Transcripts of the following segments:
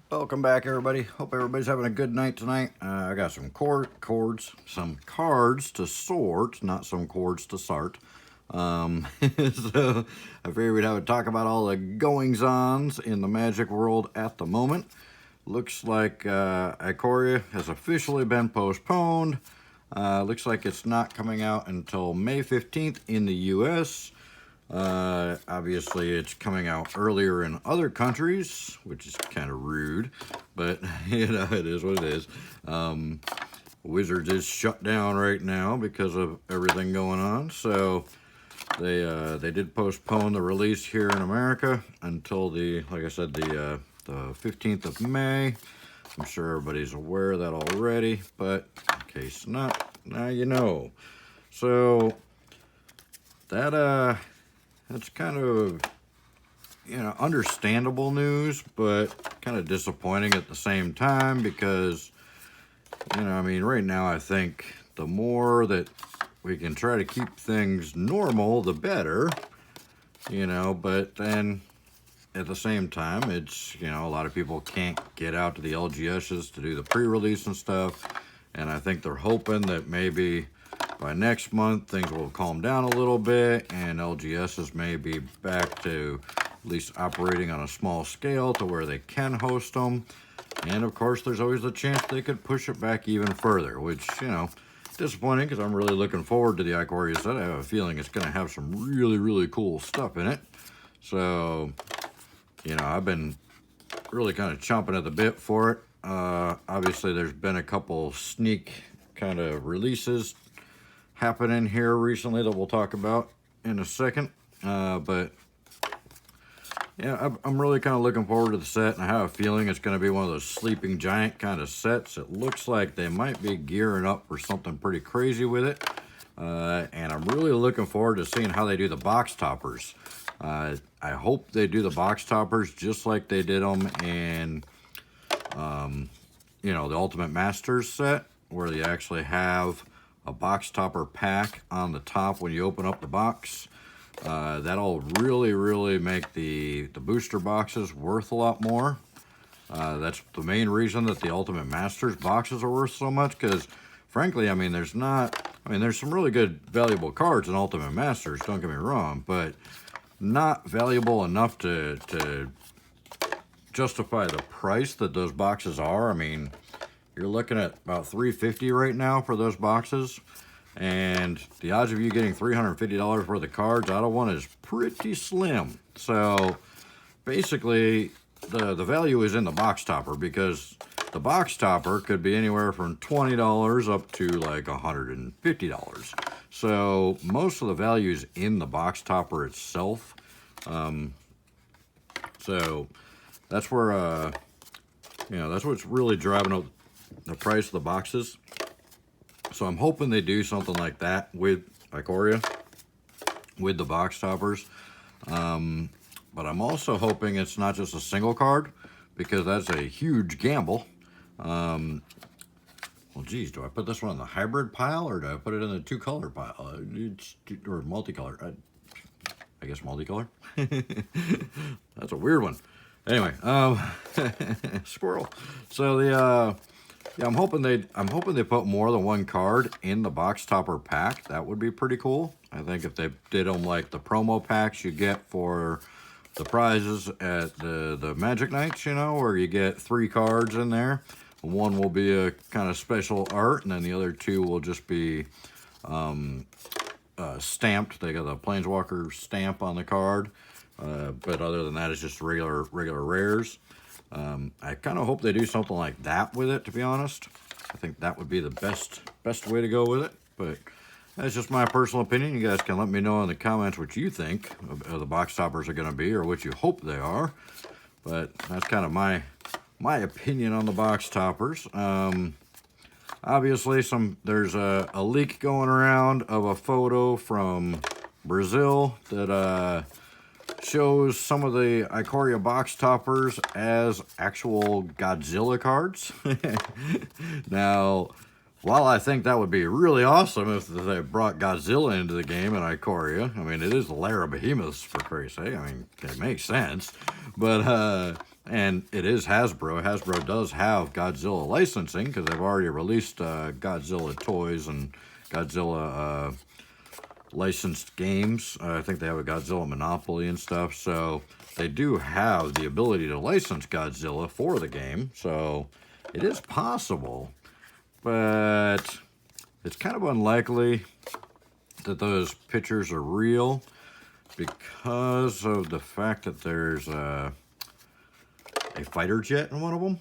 Welcome back, everybody. Hope everybody's having a good night tonight. I got some some cards to sort, not some chords to sort. So I figured we'd have a talk about all the goings-ons in the Magic world at the moment. Looks like Ikoria has officially been postponed. Looks like it's not coming out until May 15th in the U.S. Obviously it's coming out earlier in other countries, which is kind of rude, but you know, it is what it is. Wizards is shut down right now because of everything going on, so they did postpone the release here in America until like I said, the 15th of May. I'm sure everybody's aware of that already, but in case not, now you know. So that's kind of, you know, understandable news, but kind of disappointing at the same time because, you know, I mean, right now I think the more that we can try to keep things normal, the better, you know, but then at the same time, it's, you know, a lot of people can't get out to the LGSs to do the pre-release and stuff, and I think they're hoping that maybe by next month, things will calm down a little bit, and LGSs may be back to at least operating on a small scale to where they can host them. And of course, there's always the chance they could push it back even further, which, you know, disappointing because I'm really looking forward to the Ikoria set. I have a feeling it's going to have some really, really cool stuff in it. So, you know, I've been really kind of chomping at the bit for it. Obviously, there's been a couple sneak kind of releases happening here recently that we'll talk about in a second, but yeah, I'm really kind of looking forward to the set, and I have a feeling it's going to be one of those sleeping giant kind of sets. It looks like they might be gearing up for something pretty crazy with it, and I'm really looking forward to seeing how they do the box toppers. I hope they do the box toppers just like they did them in you know, the Ultimate Masters set, where they actually have a box topper pack on the top when you open up the box. That'll really make the booster boxes worth a lot more. That's the main reason that the Ultimate Masters boxes are worth so much, because frankly, I mean, there's some really good valuable cards in Ultimate Masters, don't get me wrong, but not valuable enough to justify the price that those boxes are. I mean, you're looking at about $350 right now for those boxes, and the odds of you getting $350 worth of cards out of one is pretty slim. So basically, the value is in the box topper, because the box topper could be anywhere from $20 up to like $150. So most of the value is in the box topper itself. So that's where you know, that's what's really driving up the price of the boxes. So I'm hoping they do something like that with Ikoria, with the box toppers. But I'm also hoping it's not just a single card, because that's a huge gamble. Well, geez, do I put this one in the hybrid pile, or do I put it in the two-color pile? Or multicolor? I guess multicolor. That's a weird one. Anyway, squirrel. So yeah, I'm hoping they put more than one card in the box topper pack. That would be pretty cool. I think if they did them like the promo packs you get for the prizes at the Magic Nights, you know, where you get 3 cards in there. One will be a kind of special art, and then the other 2 will just be stamped. They got the Planeswalker stamp on the card, but other than that, it's just regular rares. I kind of hope they do something like that with it, to be honest. I think that would be the best way to go with it, but that's just my personal opinion. You guys can let me know in the comments what you think of the box toppers are going to be, or what you hope they are. But that's kind of my opinion on the box toppers. Obviously, there's a leak going around of a photo from Brazil that shows some of the Ikoria box toppers as actual Godzilla cards. Now, while I think that would be really awesome if they brought Godzilla into the game in Ikoria, I mean, it is the lair of behemoths, for Christ's sake. I mean, it makes sense. But and it is Hasbro. Hasbro does have Godzilla licensing because they've already released Godzilla toys and Godzilla licensed games. I think they have a Godzilla Monopoly and stuff, so they do have the ability to license Godzilla for the game, so it is possible, but it's kind of unlikely that those pictures are real because of the fact that there's a fighter jet in one of them.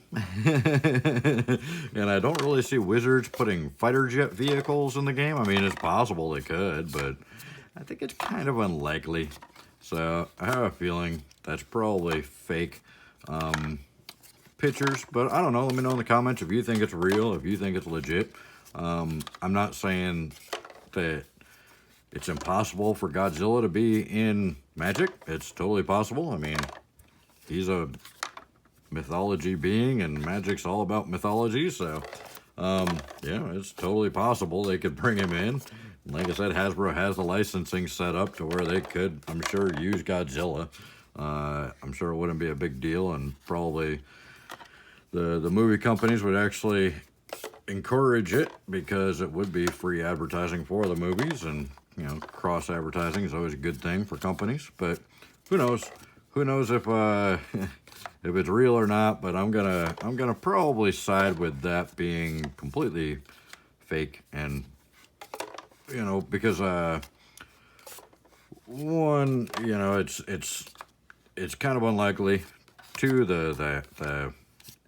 And I don't really see Wizards putting fighter jet vehicles in the game. I mean, it's possible they could, but I think it's kind of unlikely. So I have a feeling that's probably fake pictures, but I don't know. Let me know in the comments if you think it's real, if you think it's legit. I'm not saying that it's impossible for Godzilla to be in Magic. It's totally possible. I mean, he's a mythology being, and Magic's all about mythology, so yeah, it's totally possible they could bring him in. Like I said, Hasbro has the licensing set up to where they could, I'm sure, use Godzilla. I'm sure it wouldn't be a big deal, and probably the movie companies would actually encourage it because it would be free advertising for the movies, and you know, cross advertising is always a good thing for companies. But who knows? Who knows if if it's real or not? But I'm gonna probably side with that being completely fake, and you know, because one, you know, it's kind of unlikely. Two, the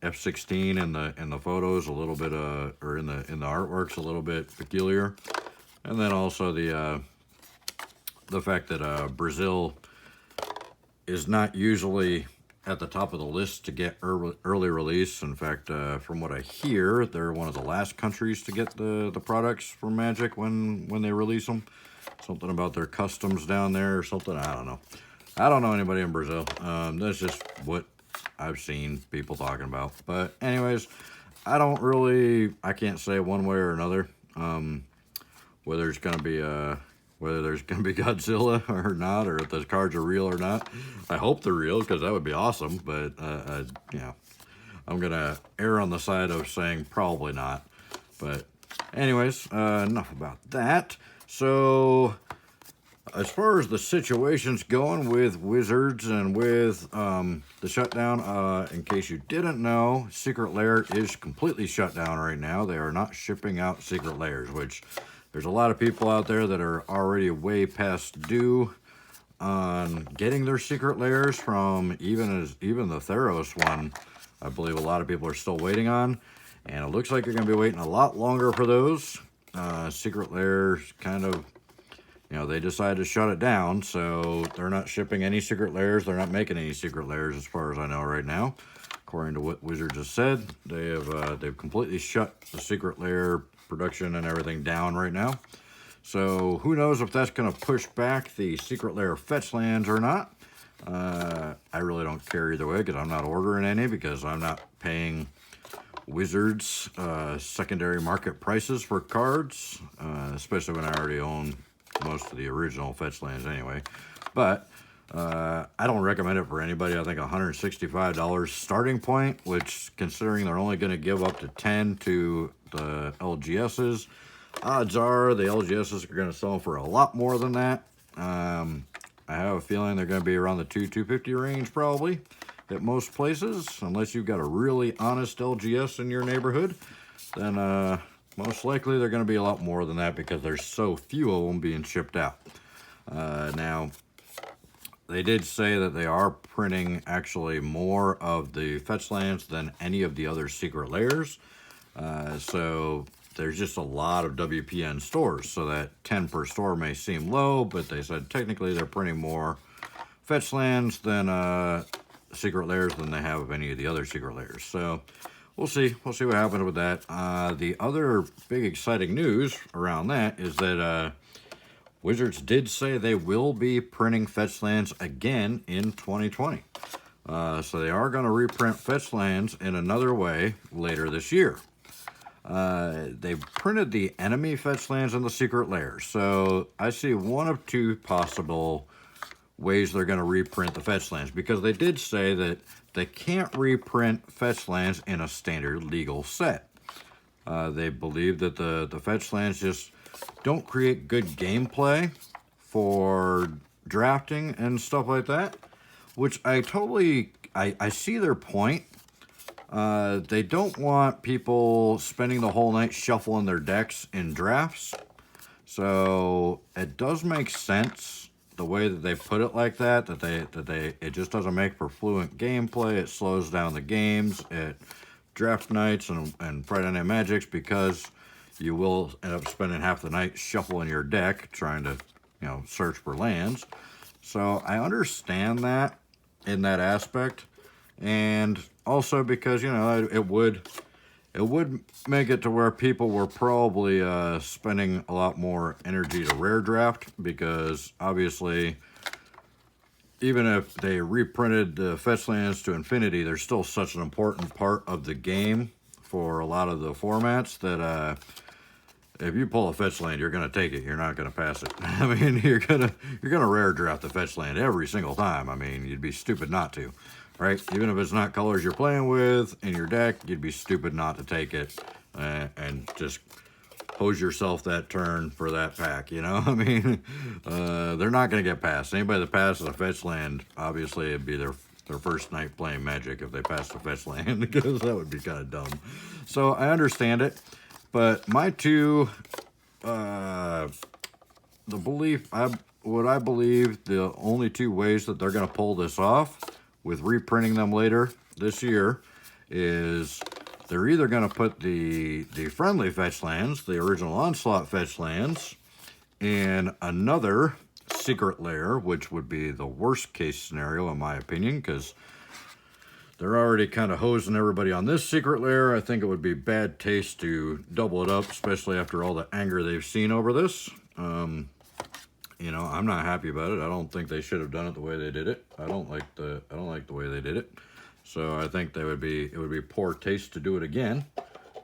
F-16 in the photos a little bit or in the artwork's a little bit peculiar, and then also the fact that Brazil is not usually at the top of the list to get early release. In fact, from what I hear, they're one of the last countries to get the products from Magic when they release them. Something about their customs down there or something. I don't know. I don't know anybody in Brazil. That's just what I've seen people talking about. But anyways, I can't say one way or another whether there's gonna be Godzilla or not, or if those cards are real or not. I hope they're real because that would be awesome. But you know, I'm gonna err on the side of saying probably not. But anyways, enough about that. So as far as the situation's going with Wizards and with the shutdown, in case you didn't know, Secret Lair is completely shut down right now. They are not shipping out Secret Lairs, which there's a lot of people out there that are already way past due on getting their Secret Lairs from even the Theros one. I believe a lot of people are still waiting on, and it looks like you're going to be waiting a lot longer for those. Secret Lairs kind of, you know, they decided to shut it down, so they're not shipping any Secret Lairs. They're not making any Secret Lairs as far as I know right now. According to what Wizards has said, they've completely shut the Secret Lair production and everything down right now. So who knows if that's going to push back the Secret Lair Fetchlands or not. I really don't care either way because I'm not ordering any, because I'm not paying Wizards secondary market prices for cards, especially when I already own most of the original Fetchlands anyway. But I don't recommend it for anybody. I think $165 starting point, which, considering they're only going to give up to 10 to the LGSs, odds are the LGSs are going to sell for a lot more than that. I have a feeling they're going to be around the $250 range probably at most places, unless you've got a really honest LGS in your neighborhood. Then most likely they're going to be a lot more than that because there's so few of them being shipped out. Now, they did say that they are printing actually more of the Fetchlands than any of the other Secret Lairs. So there's just a lot of WPN stores, so that 10 per store may seem low, but they said technically they're printing more Fetchlands than Secret Lairs than they have of any of the other Secret Lairs. So we'll see what happens with that. The other big exciting news around that is that Wizards did say they will be printing Fetchlands again in 2020. So they are going to reprint Fetchlands in another way later this year. They've printed the enemy Fetchlands and the Secret Lairs. So I see one of two possible ways they're going to reprint the Fetchlands, because they did say that they can't reprint Fetchlands in a standard legal set. They believe that the Fetchlands just don't create good gameplay for drafting and stuff like that, which I see their point. They don't want people spending the whole night shuffling their decks in drafts. So it does make sense the way that they put it like that. It just doesn't make for fluent gameplay. It slows down the games at draft nights and Friday Night Magics, because you will end up spending half the night shuffling your deck trying to, search for lands. So I understand that in that aspect, and also because it would make it to where people were probably spending a lot more energy to rare draft, because obviously even if they reprinted the Fetchlands to infinity, they're still such an important part of the game for a lot of the formats that if you pull a Fetchland, you're going to take it. You're not going to pass it. I mean, you're gonna rare draft the Fetchland every single time. I mean, you'd be stupid not to, right? Even if it's not colors you're playing with in your deck, you'd be stupid not to take it and just hose yourself that turn for that pack, I mean, they're not going to get past. Anybody that passes a Fetchland, obviously it'd be their first night playing Magic if they passed a Fetchland, because that would be kind of dumb. So I understand it, but my two, what I believe the only two ways that they're going to pull this off with reprinting them later this year is they're either going to put the friendly Fetchlands, the original Onslaught Fetchlands, in another secret lair, which would be the worst case scenario in my opinion, because they're already kind of hosing everybody on this secret lair. I think it would be bad taste to double it up, especially after all the anger they've seen over this. I'm not happy about it. I don't think they should have done it the way they did it. I don't like the way they did it. So I think it would be poor taste to do it again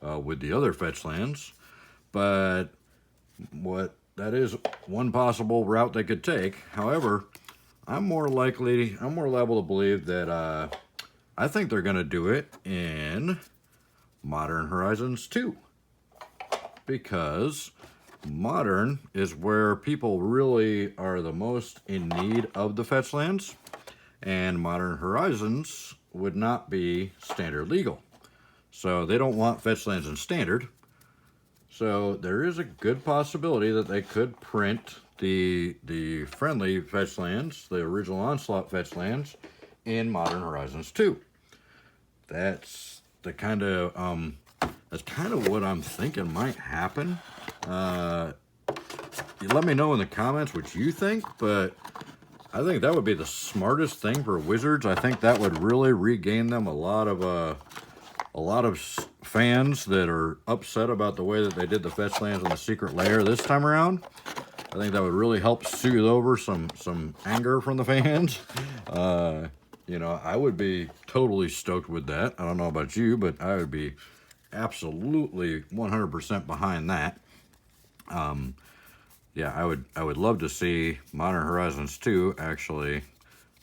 with the other Fetchlands. But that is one possible route they could take. However, I'm more liable to believe that I think they're going to do it in Modern Horizons 2. Because Modern is where people really are the most in need of the Fetchlands. And Modern Horizons would not be standard legal. So they don't want Fetchlands in standard. So there is a good possibility that they could print the friendly Fetchlands, the original Onslaught Fetchlands, in Modern Horizons 2. That's kind of what I'm thinking might happen. Let me know in the comments what you think, but I think that would be the smartest thing for Wizards. I think that would really regain them a lot of fans that are upset about the way that they did the Fetchlands in the secret lair this time around. I think that would really help soothe over some anger from the fans. I would be totally stoked with that. I don't know about you, but I would be absolutely 100% behind that. Yeah, I would love to see Modern Horizons 2 actually.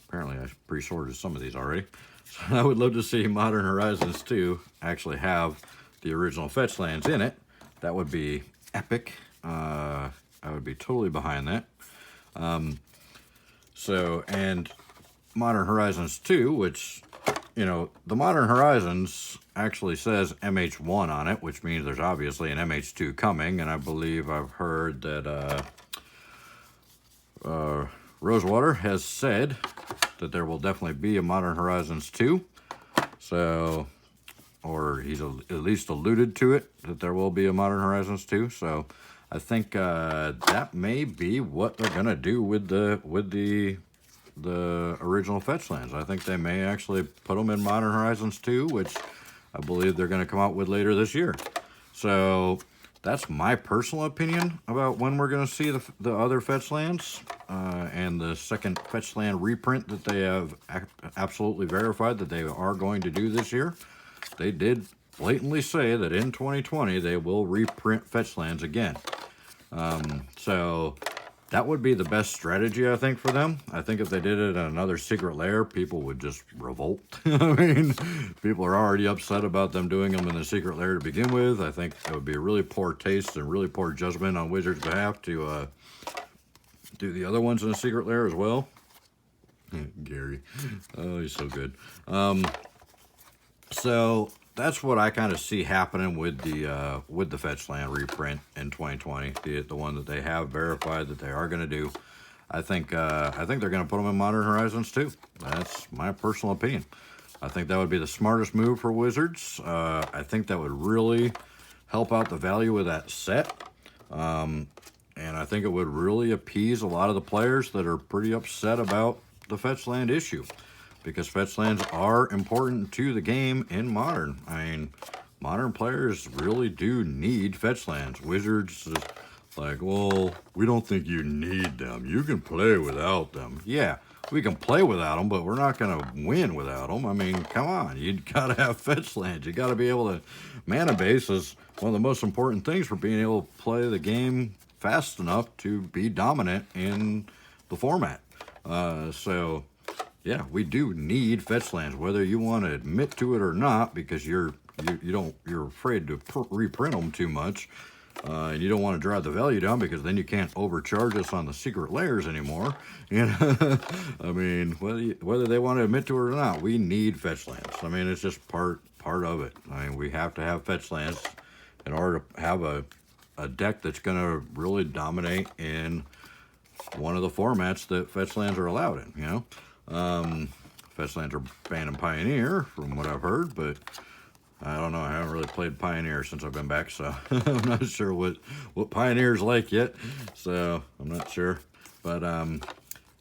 Apparently, I pre-sorted some of these already. So I would love to see Modern Horizons 2 actually have the original Fetchlands in it. That would be epic. I would be totally behind that. And Modern Horizons 2, which, the Modern Horizons actually says MH1 on it, which means there's obviously an MH2 coming, and I believe I've heard that Rosewater has said that there will definitely be a Modern Horizons 2. So, or he's at least alluded to it, that there will be a Modern Horizons 2. So I think that may be what they're going to do with the original Fetchlands. I think they may actually put them in Modern Horizons 2, which I believe they're going to come out with later this year. So that's my personal opinion about when we're going to see the other Fetchlands and the second Fetchland reprint that they have absolutely verified that they are going to do this year. They did blatantly say that in 2020 they will reprint Fetchlands again. So that would be the best strategy, I think, for them. I think if they did it in another secret lair, people would just revolt. I mean, people are already upset about them doing them in the secret lair to begin with. I think it would be a really poor taste and really poor judgment on Wizards' behalf to do the other ones in a secret lair as well. Gary. Oh, he's so good. So that's what I kind of see happening with the Fetchland reprint in 2020. The one that they have verified that they are going to do. I think they're going to put them in Modern Horizons too. That's my personal opinion. I think that would be the smartest move for Wizards. I think that would really help out the value of that set. And I think it would really appease a lot of the players that are pretty upset about the Fetchland issue, because Fetchlands are important to the game in Modern. I mean, Modern players really do need Fetchlands. Wizards is like, well, we don't think you need them. You can play without them. Yeah, we can play without them, but we're not going to win without them. I mean, come on. You got to have Fetchlands. You got to be able to... Mana base is one of the most important things for being able to play the game fast enough to be dominant in the format. So, yeah, we do need Fetchlands, whether you want to admit to it or not, because you're afraid to reprint them too much, and you don't want to drive the value down because then you can't overcharge us on the secret layers anymore. You know, I mean, whether they want to admit to it or not, we need Fetchlands. I mean, it's just part of it. I mean, we have to have Fetchlands in order to have a deck that's going to really dominate in one of the formats that Fetchlands are allowed in, you know. Fetchlands are banned in Pioneer, from what I've heard, but I don't know. I haven't really played Pioneer since I've been back, so I'm not sure what Pioneer's like yet, so I'm not sure. But,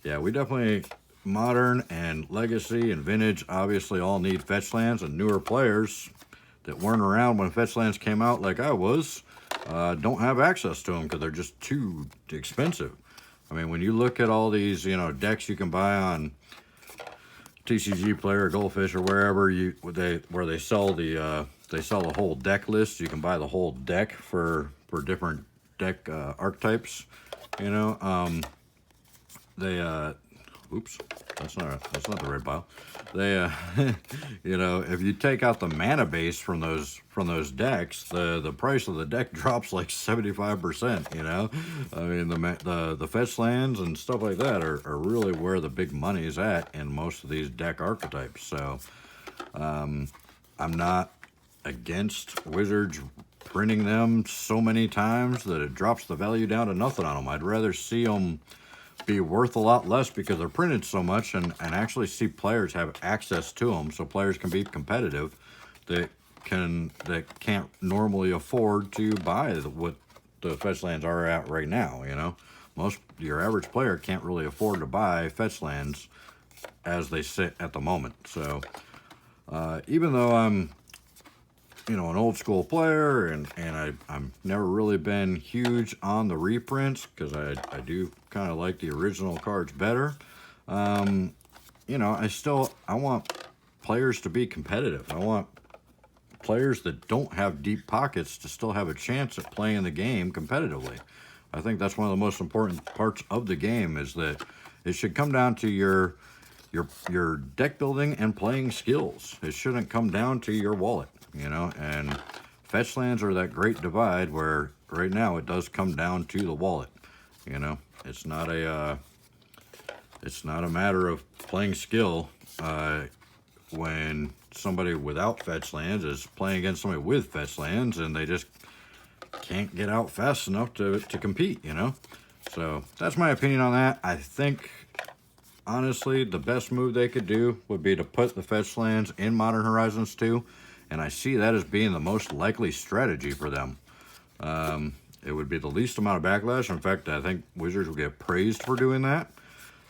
yeah, we definitely... Modern and Legacy and Vintage obviously all need Fetchlands, and newer players that weren't around when Fetchlands came out like I was don't have access to them because they're just too expensive. I mean, when you look at all these, you know, decks you can buy on TCG Player, Goldfish, or wherever they sell the whole deck list, you can buy the whole deck for different deck archetypes. You know, oops, that's not the right pile. They, you know, if you take out the mana base from those decks, the price of the deck drops like 75%. You know, I mean the Fetchlands and stuff like that are really where the big money is at in most of these deck archetypes. So, I'm not against Wizards printing them so many times that it drops the value down to nothing on them. I'd rather see them be worth a lot less because they're printed so much, and actually see players have access to them, so players can be competitive that can't normally afford to buy what the Fetchlands are at right now. You know, your average player can't really afford to buy Fetchlands as they sit at the moment. So even though I'm, you know, an old school player, and I'm never really been huge on the reprints because I do kind of like the original cards better. You know, I want players to be competitive. I want players that don't have deep pockets to still have a chance at playing the game competitively. I think that's one of the most important parts of the game, is that it should come down to your deck building and playing skills. It shouldn't come down to your wallet, you know. And Fetchlands are that great divide where right now it does come down to the wallet. You know, it's not a matter of playing skill when somebody without Fetchlands is playing against somebody with Fetchlands and they just can't get out fast enough to compete, you know. So that's my opinion on that. I think, honestly, the best move they could do would be to put the Fetchlands in Modern Horizons 2, and I see that as being the most likely strategy for them. It would be the least amount of backlash. In fact, I think Wizards will get praised for doing that.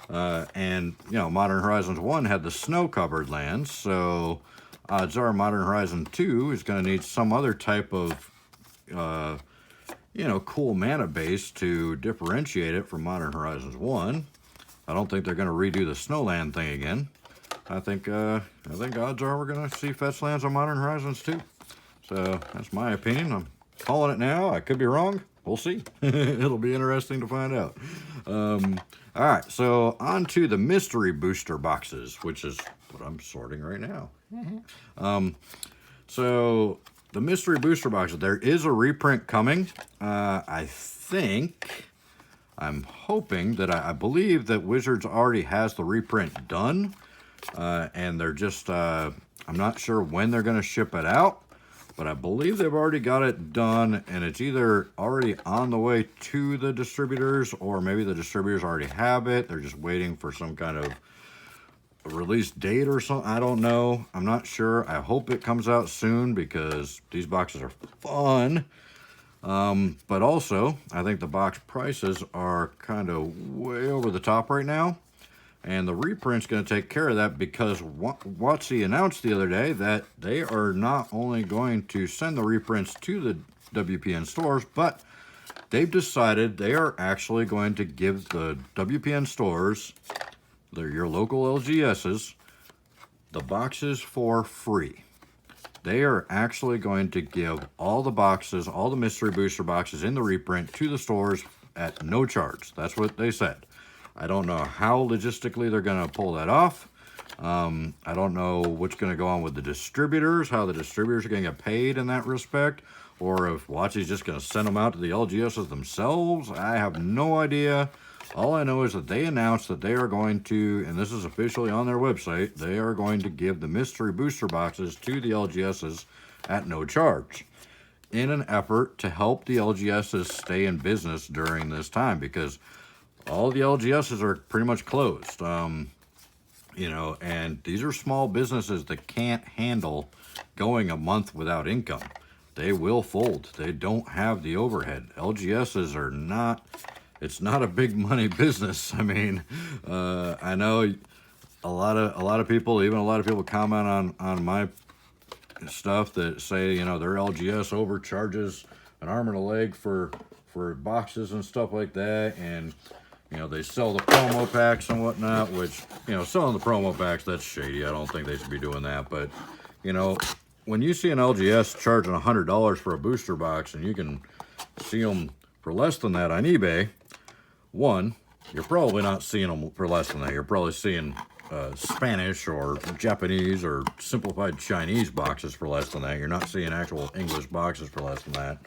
And, you know, Modern Horizons 1 had the snow-covered lands, so odds are Modern Horizon 2 is going to need some other type of, you know, cool mana base to differentiate it from Modern Horizons 1. I don't think they're going to redo the Snowland thing again. I think odds are we're going to see Fetchlands on Modern Horizons 2. So that's my opinion. calling it now. I could be wrong. We'll see. It'll be interesting to find out. All right, so on to the mystery booster boxes, which is what I'm sorting right now. So the mystery booster boxes, there is a reprint coming. I'm hoping that I believe that Wizards already has the reprint done, and they're just, I'm not sure when they're going to ship it out, but I believe they've already got it done, and it's either already on the way to the distributors, or maybe the distributors already have it. They're just waiting for some kind of release date or something. I don't know. I'm not sure. I hope it comes out soon because these boxes are fun. But also, I think the box prices are kind of way over the top right now. And the reprint's going to take care of that because wotc announced the other day that they are not only going to send the reprints to the WPN stores, but they've decided they are actually going to give the WPN stores, your local LGSs, the boxes for free. They are actually going to give all the boxes, all the mystery booster boxes in the reprint to the stores at no charge. That's what they said. I don't know how logistically they're going to pull that off. I don't know what's going to go on with the distributors, how the distributors are going to get paid in that respect, or if wotc's just going to send them out to the LGSs themselves. I have no idea. All I know is that they announced that they are going to, and this is officially on their website, they are going to give the mystery booster boxes to the LGSs at no charge in an effort to help the LGSs stay in business during this time, because all the LGSs are pretty much closed. You know, and these are small businesses that can't handle going a month without income. They will fold. They don't have the overhead. LGSs are not, it's not a big money business. I mean, I know a lot of people, even a lot of people comment on my stuff that say, you know, their LGS overcharges an arm and a leg for boxes and stuff like that, and you know, they sell the promo packs and whatnot, which, you know, selling the promo packs, that's shady. I don't think they should be doing that. But, you know, when you see an LGS charging $100 for a booster box and you can see them for less than that on eBay, one, you're probably not seeing them for less than that. You're probably seeing Spanish or Japanese or simplified Chinese boxes for less than that. You're not seeing actual English boxes for less than that,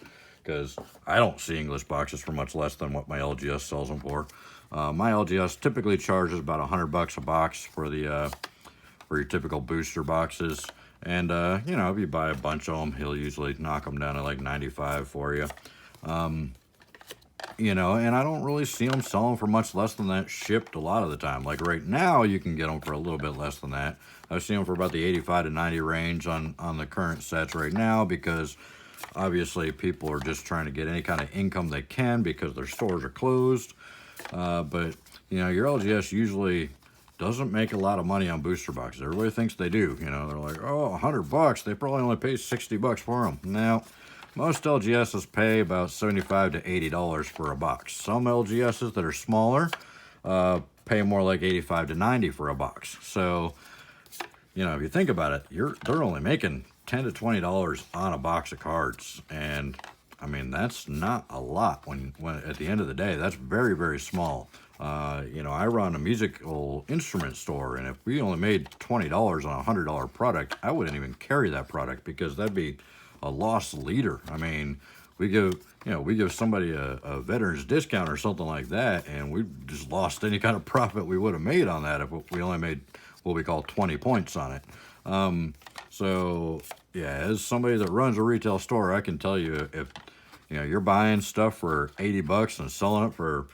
because I don't see English boxes for much less than what my LGS sells them for. My LGS typically charges about $100 a box for the for your typical booster boxes, and you know, if you buy a bunch of them, he'll usually knock them down to like $95 for you. You know, and I don't really see them selling for much less than that shipped a lot of the time. Like right now, you can get them for a little bit less than that. I've seen them for about the 85 to 90 range on the current sets right now, because obviously people are just trying to get any kind of income they can because their stores are closed. But, you know, your LGS usually doesn't make a lot of money on booster boxes. Everybody thinks they do. You know, they're like, oh, $100. They probably only pay $60 for them. Now, most LGSs pay about $75 to $80 for a box. Some LGSs that are smaller pay more like $85 to $90 for a box. So, you know, if you think about it, they're only making $10 to $20 on a box of cards, and I mean, that's not a lot when at the end of the day, that's very, very small. You know, I run a musical instrument store, and if we only made $20 on a $100 product, I wouldn't even carry that product, because that'd be a loss leader. I mean, we give somebody a veteran's discount or something like that, and we just lost any kind of profit we would have made on that if we only made what we call 20 points on it. So yeah, as somebody that runs a retail store, I can tell you, if you know, you're buying stuff for $80 and selling it for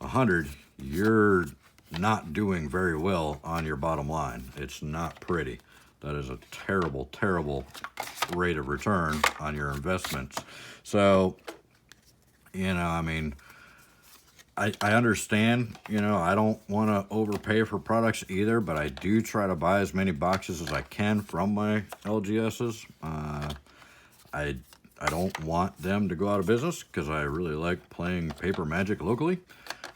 $100, you're not doing very well on your bottom line. It's not pretty. That is a terrible, terrible rate of return on your investments. So, you know, I mean, I understand, you know, I don't want to overpay for products either, but I do try to buy as many boxes as I can from my LGSs. I don't want them to go out of business, because I really like playing Paper Magic locally.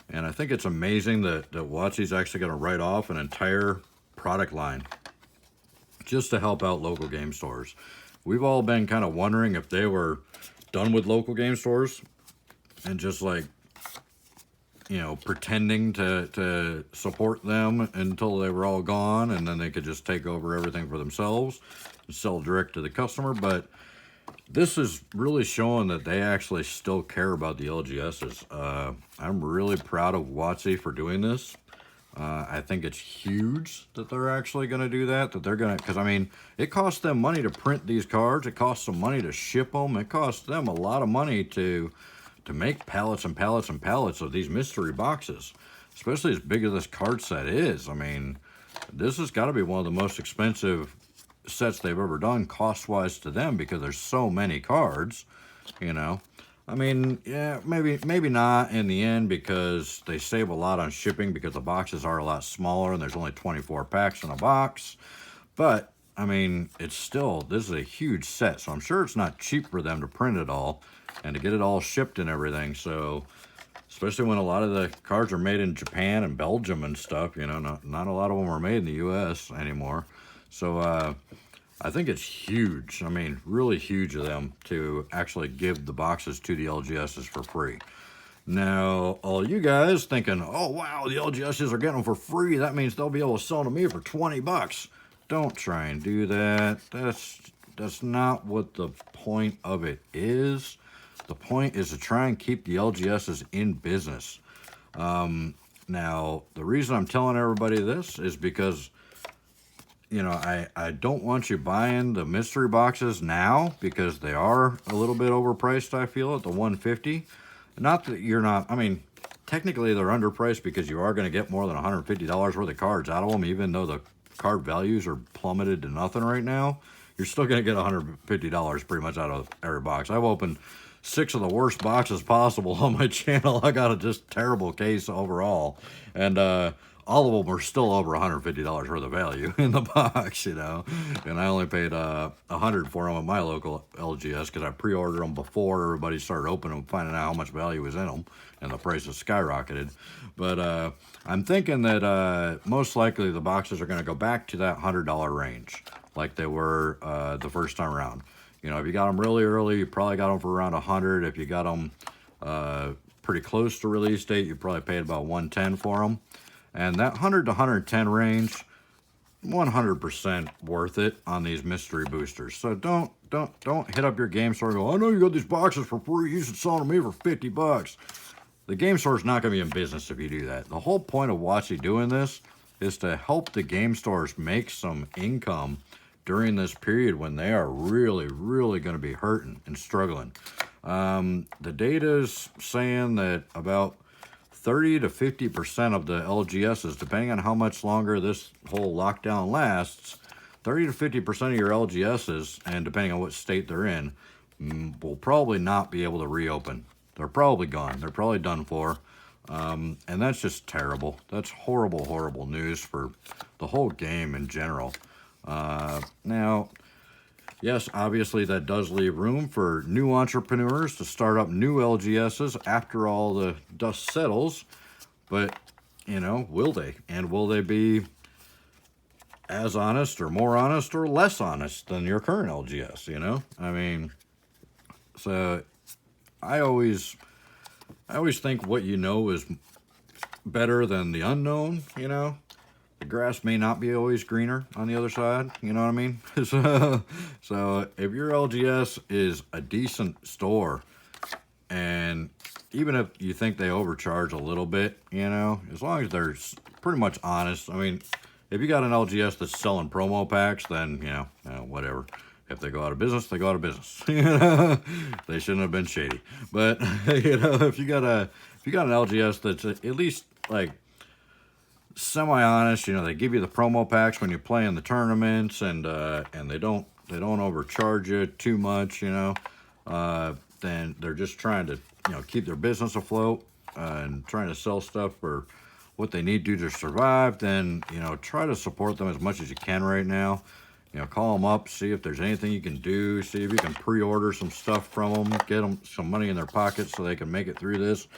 And I think it's amazing that wotc's actually going to write off an entire product line just to help out local game stores. We've all been kind of wondering if they were done with local game stores and just like, you know, pretending to support them until they were all gone, and then they could just take over everything for themselves and sell direct to the customer. But this is really showing that they actually still care about the LGSs. I'm really proud of wotc for doing this. I think it's huge that they're actually going to do that, they're going to, because I mean, it costs them money to print these cards. It costs them money to ship them. It costs them a lot of money to make pallets and pallets and pallets of these mystery boxes, especially as big as this card set is. I mean, this has got to be one of the most expensive sets they've ever done cost-wise to them, because there's so many cards, you know. I mean, yeah, maybe not in the end, because they save a lot on shipping because the boxes are a lot smaller and there's only 24 packs in a box. But I mean, it's still, this is a huge set, so I'm sure it's not cheap for them to print it all and to get it all shipped and everything. So especially when a lot of the cards are made in Japan and Belgium and stuff, you know, not a lot of them are made in the US anymore. So I think it's huge. I mean, really huge of them to actually give the boxes to the LGSs for free. Now, all you guys thinking, oh wow, the LGSs are getting them for free, that means they'll be able to sell them to me for 20 bucks. Don't try and do that. That's not what the point of it is. The point is to try and keep the LGSs in business. Now, the reason I'm telling everybody this is because, you know, I don't want you buying the mystery boxes now, because they are a little bit overpriced, I feel, at the $150. Not that you're not, I mean, technically they're underpriced because you are going to get more than $150 worth of cards out of them, even though the card values are plummeted to nothing right now. You're still going to get $150 pretty much out of every box. I've opened 6 of the worst boxes possible on my channel. I got a just terrible case overall. And all of them are still over $150 worth of value in the box, you know. And I only paid $100 for them at my local LGS because I pre-ordered them before everybody started opening them, finding out how much value was in them, and the prices skyrocketed. But I'm thinking that most likely the boxes are going to go back to that $100 range like they were the first time around. You know, if you got them really early, you probably got them for around 100. If you got them pretty close to release date, you probably paid about 110 for them. And that 100 to 110 range, 100% worth it on these mystery boosters. So don't hit up your game store and go, I know you got these boxes for free, you should sell them to me for 50 bucks. The game store's not going to be in business if you do that. The whole point of wotc doing this is to help the game stores make some income during this period when they are really, really going to be hurting and struggling. The data's saying that about 30 to 50% of the LGSs, depending on how much longer this whole lockdown lasts, 30 to 50% of your LGSs, and depending on what state they're in, will probably not be able to reopen. They're probably gone. They're probably done for. And that's just terrible. That's horrible, horrible news for the whole game in general. Now, yes, obviously that does leave room for new entrepreneurs to start up new LGSs after all the dust settles. But, you know, will they? And will they be as honest or more honest or less honest than your current LGS, you know? I mean, so I always think what you know is better than the unknown, you know? The grass may not be always greener on the other side, you know what I mean? So if your LGS is a decent store, and even if you think they overcharge a little bit, you know, as long as they're pretty much honest. I mean, if you got an LGS that's selling promo packs, then, you know, whatever. If they go out of business, they go out of business. You know? They shouldn't have been shady. But, you know, if you got an LGS that's at least, like, semi-honest, you know, they give you the promo packs when you play in the tournaments, and they don't overcharge you too much, you know, then they're just trying to, you know, keep their business afloat and trying to sell stuff for what they need to survive. Then, you know, try to support them as much as you can right now. You know, call them up, see if there's anything you can do, see if you can pre-order some stuff from them, get them some money in their pockets so they can make it through this,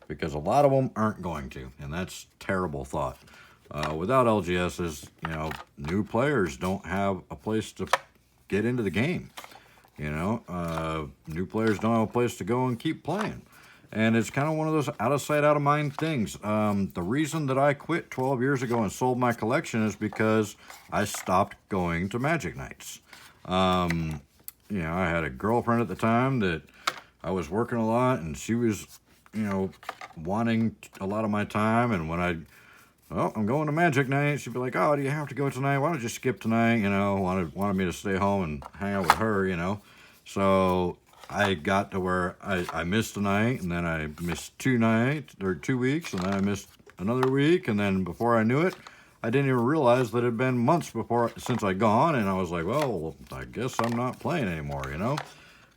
because a lot of them aren't going to, and that's a terrible thought. Without LGSs, you know, new players don't have a place to get into the game. You know, new players don't have a place to go and keep playing. And it's kind of one of those out of sight, out of mind things. The reason that I quit 12 years ago and sold my collection is because I stopped going to Magic nights. You know, I had a girlfriend at the time that I was working a lot, and she was, you know, wanting a lot of my time. And when well, I'm going to Magic night, she'd be like, oh, do you have to go tonight? Why don't you skip tonight? You know, wanted me to stay home and hang out with her, you know. So I got to where I missed a night, and then I missed 2 nights, or 2 weeks, and then I missed another week, and then before I knew it, I didn't even realize that it had been months since I'd gone, and I was like, well, I guess I'm not playing anymore, you know?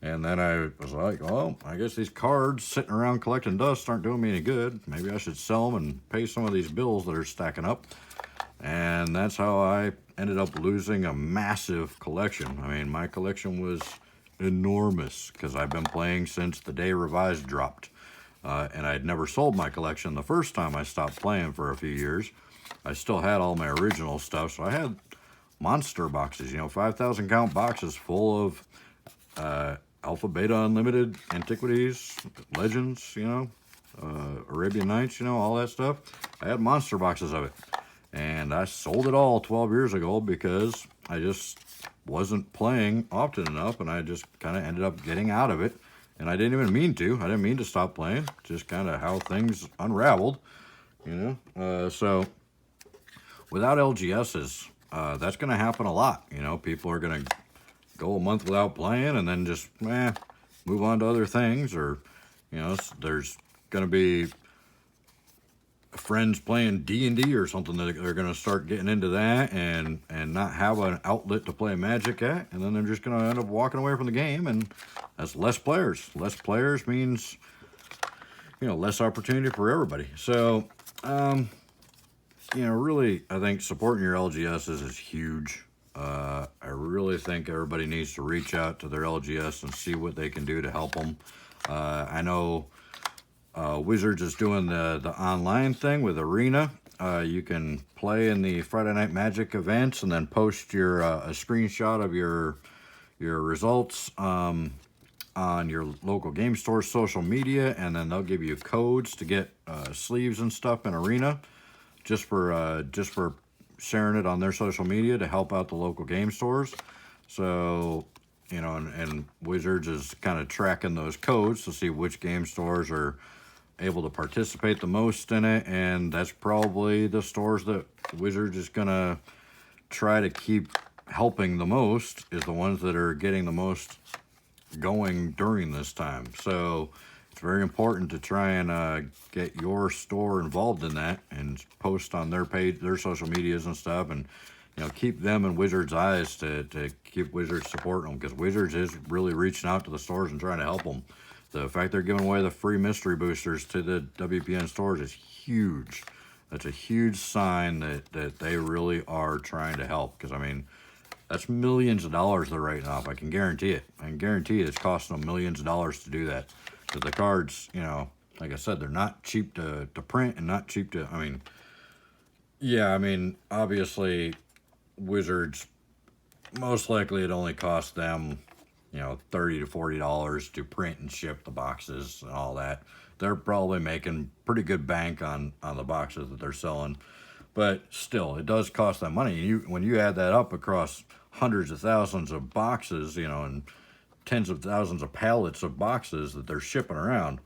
And then I was like, well, I guess these cards sitting around collecting dust aren't doing me any good. Maybe I should sell them and pay some of these bills that are stacking up. And that's how I ended up losing a massive collection. I mean, my collection was enormous because I've been playing since the day Revised dropped. And I'd never sold my collection the first time I stopped playing for a few years. I still had all my original stuff, so I had monster boxes, you know, 5,000 count boxes full of Alpha Beta Unlimited Antiquities, Legends, you know, Arabian Nights, you know, all that stuff. I had monster boxes of it. And I sold it all 12 years ago because I just wasn't playing often enough, and I just kind of ended up getting out of it. And I didn't even mean to. I didn't mean to stop playing. Just kind of how things unraveled, you know. So without LGSs, that's going to happen a lot. You know, people are going to go a month without playing and then just move on to other things, or you know, there's going to be friends playing D&D or something that they're going to start getting into that and not have an outlet to play Magic at, and then they're just going to end up walking away from the game, and that's less players. Less players means, you know, less opportunity for everybody. So you know, really, I think supporting your LGSs is huge. I really think everybody needs to reach out to their LGS and see what they can do to help them. I know Wizards is doing the online thing with Arena. You can play in the Friday Night Magic events and then post your a screenshot of your results on your local game store social media, and then they'll give you codes to get sleeves and stuff in Arena, just for sharing it on their social media to help out the local game stores. So, you know, and Wizards is kind of tracking those codes to see which game stores are able to participate the most in it, and that's probably the stores that Wizards is gonna try to keep helping the most, is the ones that are getting the most going during this time. So it's very important to try and get your store involved in that and post on their page, their social medias and stuff, and you know, keep them in Wizards' eyes to keep Wizards supporting them, because Wizards is really reaching out to the stores and trying to help them. The fact they're giving away the free mystery boosters to the WPN stores is huge. That's a huge sign that they really are trying to help, because I mean, that's millions of dollars they're writing off. I can guarantee it. I can guarantee it's costing them millions of dollars to do that. Because the cards, you know, like I said, they're not cheap to print and not cheap to, I mean, yeah, I mean, obviously, Wizards, most likely it only costs them, you know, $30 to $40 to print and ship the boxes and all that. They're probably making pretty good bank on the boxes that they're selling. But still, it does cost them money. When you add that up across hundreds of thousands of boxes, you know, and tens of thousands of pallets of boxes that they're shipping around,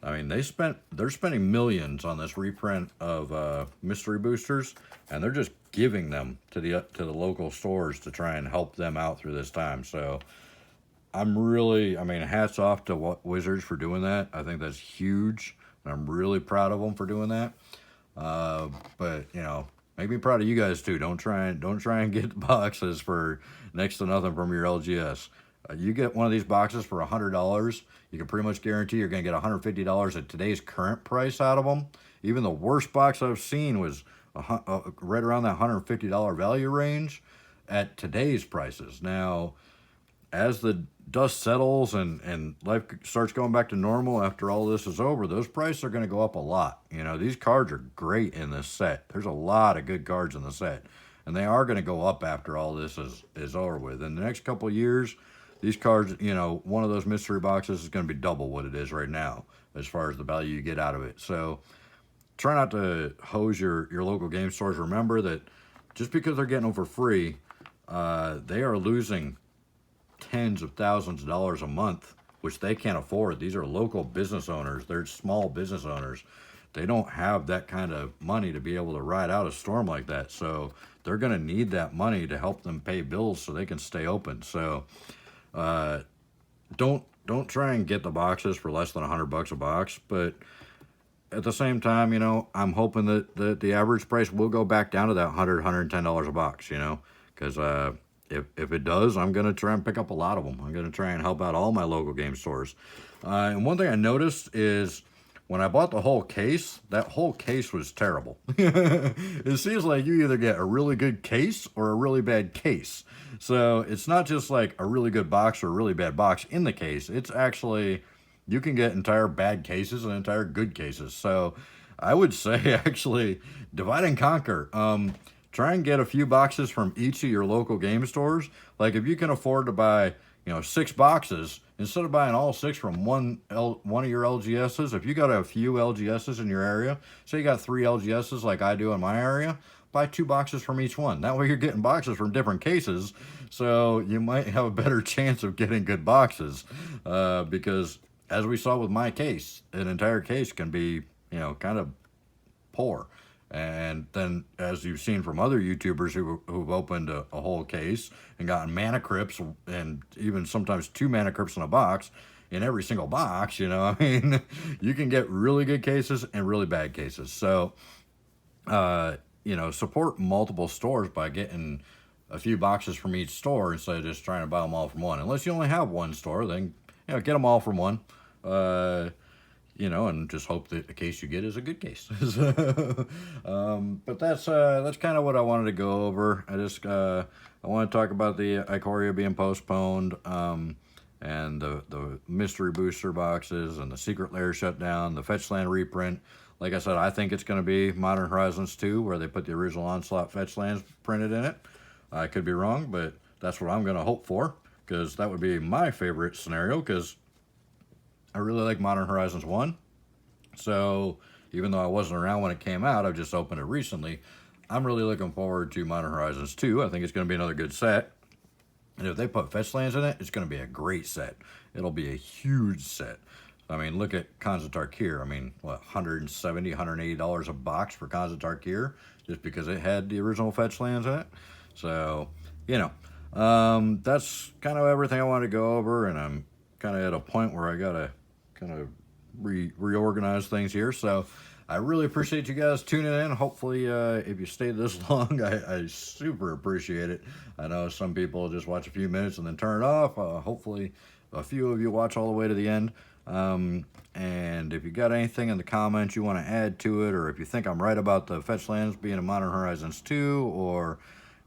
I mean, they're spending millions on this reprint of mystery boosters, and they're just giving them to the local stores to try and help them out through this time. So I mean, hats off to Wizards for doing that. I think that's huge, and I'm really proud of them for doing that. But you know, make me proud of you guys too. Don't try and get boxes for next to nothing from your LGS. You get one of these boxes for $100, you can pretty much guarantee you're going to get $150 at today's current price out of them. Even the worst box I've seen was right around that $150 value range at today's prices. Now, as the dust settles and life starts going back to normal after all this is over, those prices are going to go up a lot. You know, these cards are great in this set. There's a lot of good cards in the set, and they are going to go up after all this is over with. In the next couple of years, these cards, you know, one of those mystery boxes is going to be double what it is right now as far as the value you get out of it. So try not to hose your local game stores. Remember that just because they're getting them for free, they are losing tens of thousands of dollars a month, which they can't afford. These are local business owners. They're small business owners. They don't have that kind of money to be able to ride out a storm like that. So they're going to need that money to help them pay bills so they can stay open. So don't try and get the boxes for less than $100 a box. But at the same time, you know, I'm hoping that the average price will go back down to that $110 a box, you know, because if it does, I'm going to try and pick up a lot of them. I'm going to try and help out all my local game stores. And one thing I noticed is when I bought the whole case, that whole case was terrible. It seems like you either get a really good case or a really bad case. So it's not just like a really good box or a really bad box in the case. It's actually, you can get entire bad cases and entire good cases. So I would say actually divide and conquer. Try and get a few boxes from each of your local game stores. Like if you can afford to buy, you know, 6 boxes, instead of buying all 6 from one of your LGSs, if you got a few LGSs in your area, say you got 3 LGSs like I do in my area, buy 2 boxes from each one. That way you're getting boxes from different cases, so you might have a better chance of getting good boxes. Because as we saw with my case, an entire case can be, you know, kind of poor. And then, as you've seen from other YouTubers who've opened a whole case and gotten mana crypts, and even sometimes 2 mana crypts in a box, in every single box, you know, I mean, you can get really good cases and really bad cases. So, you know, support multiple stores by getting a few boxes from each store instead of just trying to buy them all from one. Unless you only have one store, then, you know, get them all from one. You know, and just hope that the case you get is a good case. But that's kind of what I wanted to go over. I want to talk about the Ikoria being postponed, and the mystery booster boxes, and the secret lair shutdown, the Fetchland reprint. Like I said, I think it's going to be Modern Horizons 2, where they put the original Onslaught Fetchlands printed in it. I could be wrong, but that's what I'm going to hope for, because that would be my favorite scenario, because I really like Modern Horizons 1, so even though I wasn't around when it came out, I've just opened it recently. I'm really looking forward to Modern Horizons 2. I think it's going to be another good set. And if they put Fetchlands in it, it's going to be a great set. It'll be a huge set. I mean, look at Khans of Tarkir. I mean, what, $170, $180 a box for Khans of Tarkir just because it had the original Fetchlands in it. So, you know, that's kind of everything I wanted to go over, and I'm kind of at a point where I got to kind of reorganize things here. So I really appreciate you guys tuning in. Hopefully, if you stayed this long, I super appreciate it. I know some people just watch a few minutes and then turn it off. Hopefully, a few of you watch all the way to the end. And if you got anything in the comments you want to add to it, or if you think I'm right about the Fetchlands being a Modern Horizons 2, or,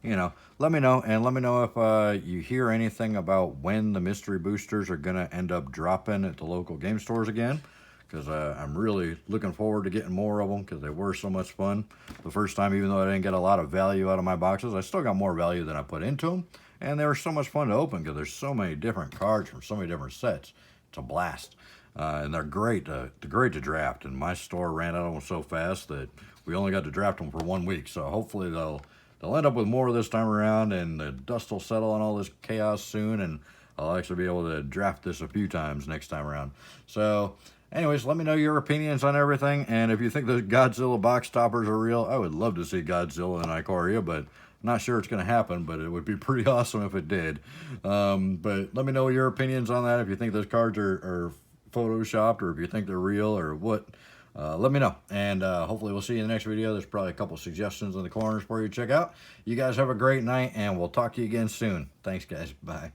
you know, let me know. And let me know if you hear anything about when the mystery boosters are going to end up dropping at the local game stores again, because I'm really looking forward to getting more of them, because they were so much fun the first time. Even though I didn't get a lot of value out of my boxes, I still got more value than I put into them, and they were so much fun to open because there's so many different cards from so many different sets. It's a blast. And they're great to draft, and my store ran out of them so fast that we only got to draft them for 1 week. So hopefully they'll end up with more this time around, and the dust will settle on all this chaos soon, and I'll actually be able to draft this a few times next time around. So anyways, let me know your opinions on everything, and if you think the Godzilla box toppers are real, I would love to see Godzilla and Ikoria, but not sure it's going to happen, but it would be pretty awesome if it did. But let me know your opinions on that, if you think those cards are photoshopped, or if you think they're real, or what. Let me know, and hopefully we'll see you in the next video. There's probably a couple suggestions in the corners for you to check out. You guys have a great night, and we'll talk to you again soon. Thanks, guys. Bye.